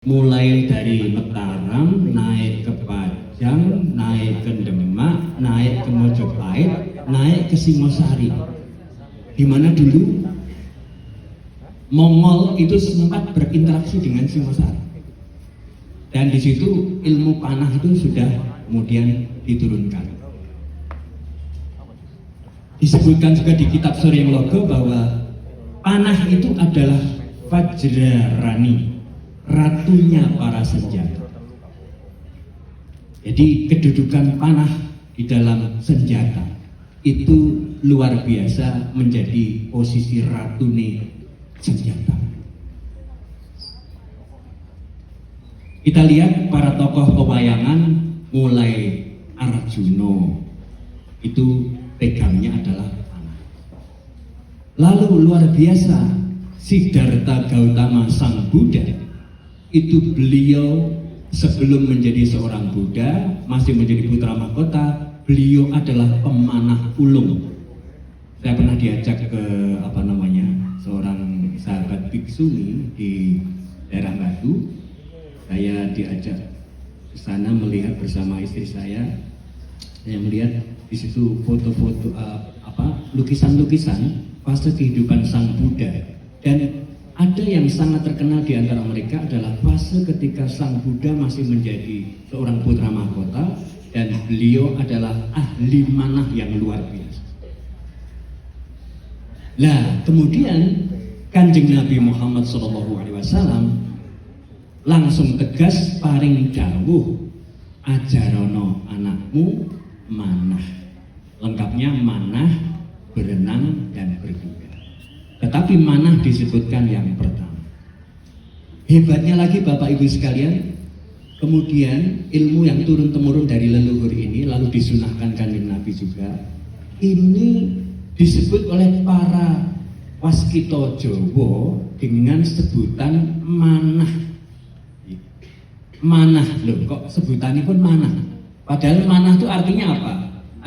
Mulai dari Mataram, naik ke Pajang, naik ke Demak, naik ke Mojopahit, naik ke Singosari. Di mana dulu Mongol itu sempat berinteraksi dengan Singosari. Dan di situ ilmu panah itu sudah kemudian diturunkan. Disebutkan juga di kitab Soring Logo bahwa panah itu adalah Vajrarani, ratunya para senjata. Jadi kedudukan panah di dalam senjata itu luar biasa, menjadi posisi ratune senjata. Kita lihat para tokoh pewayangan, mulai Arjuna itu pegangnya adalah panah. Lalu luar biasa, Siddhartha Gautama sang Buddha, itu beliau sebelum menjadi seorang Buddha, masih menjadi putra mahkota, beliau adalah pemanah ulung. Saya pernah diajak ke seorang sahabat bhiksuni di daerah Batu. Saya diajak ke sana melihat bersama istri saya. Saya melihat di situ foto-foto lukisan-lukisan fase kehidupan sang Buddha. Dan ada yang sangat terkenal di antara mereka adalah fase ketika sang Buddha masih menjadi seorang putra mahkota dan beliau adalah ahli manah yang luar biasa. Nah, kemudian Kanjeng Nabi Muhammad SAW langsung tegas paring dawuh, ajarono anakmu manah. Lengkapnya manah, berenang dan berkuda. Tetapi manah disebutkan yang pertama. Hebatnya lagi Bapak Ibu sekalian, kemudian ilmu yang turun-temurun dari leluhur ini lalu disunahkan Kanjeng Nabi juga. Ini disebut oleh para waskita Jawa dengan sebutan manah. Manah, loh kok sebutannya pun manah? Padahal manah itu artinya apa?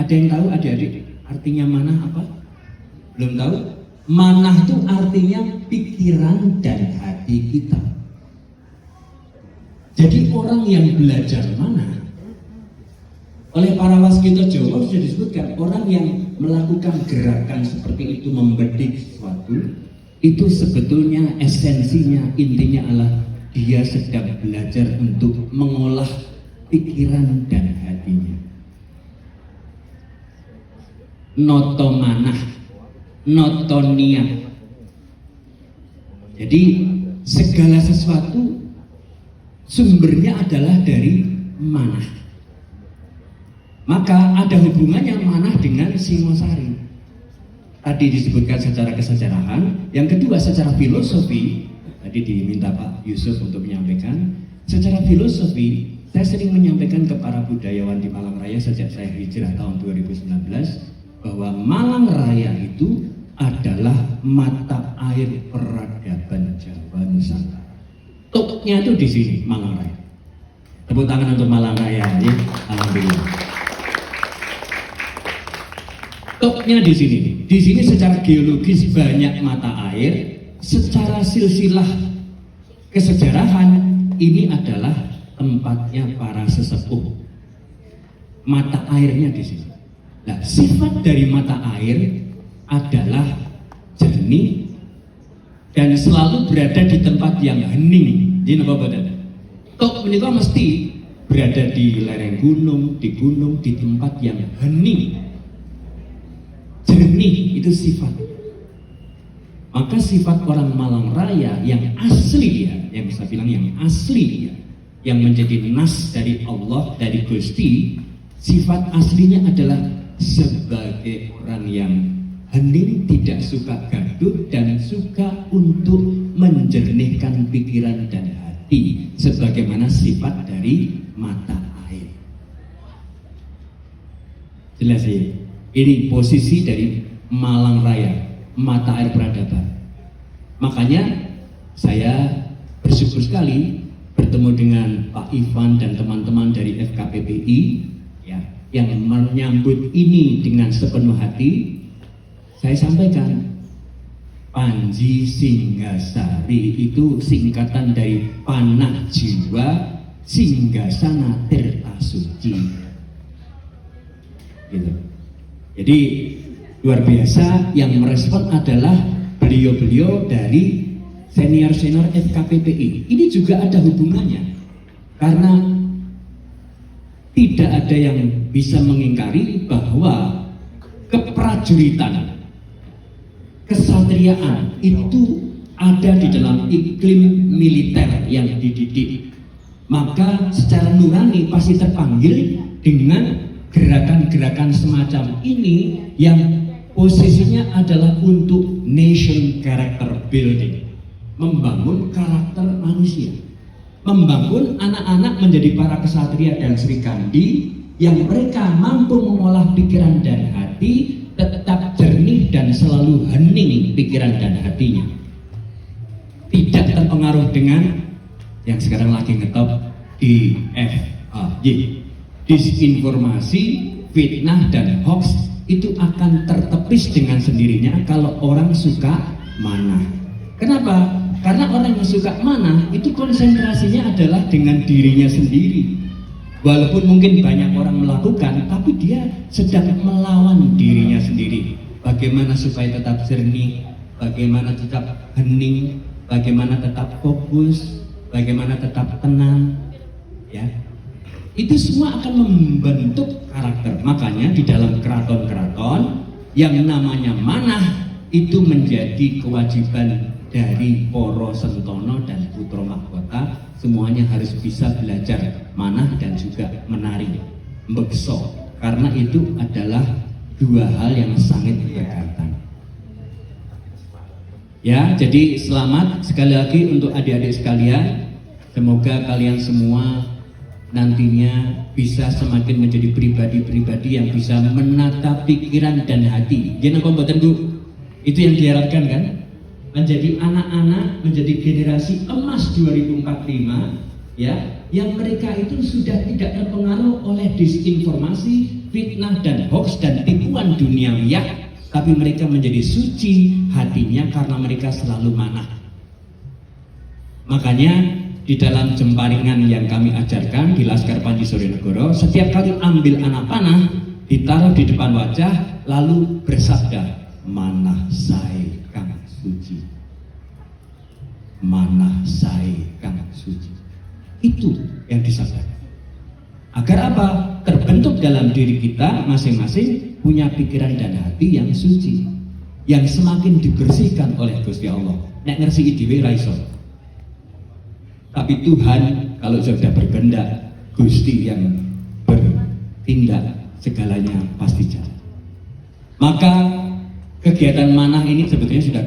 Ada yang tahu adik-adik? Artinya manah apa? Belum tahu? Manah itu artinya pikiran dan hati kita. Jadi orang yang belajar manah oleh para waskita Jawa sudah disebutkan, orang yang melakukan gerakan seperti itu, membedik sesuatu, itu sebetulnya esensinya, intinya adalah dia sedang belajar untuk mengolah pikiran dan hatinya. Noto manah, noto niat. Jadi segala sesuatu sumbernya adalah dari manah. Maka ada hubungannya manah dengan Singosari. Tadi disebutkan secara kesejarahan. Yang kedua secara filosofi. Tadi diminta Pak Yusuf untuk menyampaikan. Secara filosofi, saya sering menyampaikan ke para budayawan di Malang Raya sejak saya hijrah tahun 2019 bahwa Malang Raya itu adalah mata air peradaban Jawa Nusantara. Topnya itu di sini, Malang Raya. Tepuk tangan untuk Malang Raya, ya. Alhamdulillah. Topnya di sini. Di sini secara geologis banyak mata air. Secara silsilah kesejarahan, ini adalah tempatnya para sesepuh. Mata airnya di sini. Nah, sifat dari mata air adalah jernih dan selalu berada di tempat yang hening. Jadi apa badan? Tok menika mesti berada di lereng gunung, di tempat yang hening. Jernih itu sifat. Maka sifat orang Malang Raya yang asli ya, yang bisa bilang yang asli ya, yang menjadi nas dari Allah, dari Gusti, sifat aslinya adalah sebagai orang yang hening, tidak suka gaduh dan suka untuk menjernihkan pikiran dan hati, sebagaimana sifat dari mata air. Jelas ya? Ini posisi dari Malang Raya, mata air peradaban. Makanya saya bersyukur sekali bertemu dengan Pak Ivan dan teman-teman dari FKPPI ya, yang menyambut ini dengan sepenuh hati. Saya sampaikan Panji Singgasari itu singkatan dari panah jiwa singgasana tirta suci. Gitu. Jadi luar biasa, yang merespon adalah beliau-beliau dari senior-senior FKPPI. Ini juga ada hubungannya, karena tidak ada yang bisa mengingkari bahwa keprajuritan, kesatriaan itu ada di dalam iklim militer yang dididik. Maka secara nurani pasti terpanggil dengan gerakan-gerakan semacam ini yang posisinya adalah untuk nation character building, membangun karakter manusia, membangun anak-anak menjadi para kesatria dan Srikandi yang mereka mampu mengolah pikiran dan hati, tetap jernih dan selalu hening pikiran dan hatinya, tidak terpengaruh dengan yang sekarang lagi ngetop di FAY, disinformasi, fitnah dan hoax. Itu akan tertepis dengan sendirinya kalau orang suka manah. Kenapa? Karena orang yang suka manah itu konsentrasinya adalah dengan dirinya sendiri. Walaupun mungkin banyak orang melakukan, tapi dia sedang melawan dirinya sendiri. Bagaimana supaya tetap jernih, bagaimana tetap hening, bagaimana tetap fokus, bagaimana tetap tenang, ya. Itu semua akan membentuk karakter. Makanya di dalam keraton-keraton yang namanya manah itu menjadi kewajiban dari Poro Sentono dan Putra Mahkota. Semuanya harus bisa belajar manah dan juga menari, bekso, karena itu adalah dua hal yang sangat berkaitan. Ya, jadi selamat sekali lagi untuk adik-adik sekalian. Semoga kalian semua nantinya bisa semakin menjadi pribadi-pribadi yang bisa menata pikiran dan hati. Gimana kompoten Bu? Itu yang diharapkan kan? Menjadi anak-anak, menjadi generasi emas 2045, ya, yang mereka itu sudah tidak terpengaruh oleh disinformasi, fitnah dan hoax dan tipuan duniawiah, tapi mereka menjadi suci hatinya karena mereka selalu manah. Makanya di dalam jemparingan yang kami ajarkan di Laskar Panji Suryanegara, setiap kali ambil anak panah, ditaruh di depan wajah, lalu bersabda, manah sae kang suci, manah sae kang suci. Itu yang disabdakan. Agar apa? Terbentuk dalam diri kita masing-masing punya pikiran dan hati yang suci, yang semakin dibersihkan oleh Gusti Allah. Nek ngersi dhewe ra iso. Tapi Tuhan kalau sudah berkehendak, Gusti yang bertindak, segalanya pasti jalan. Maka kegiatan manah ini sebetulnya sudah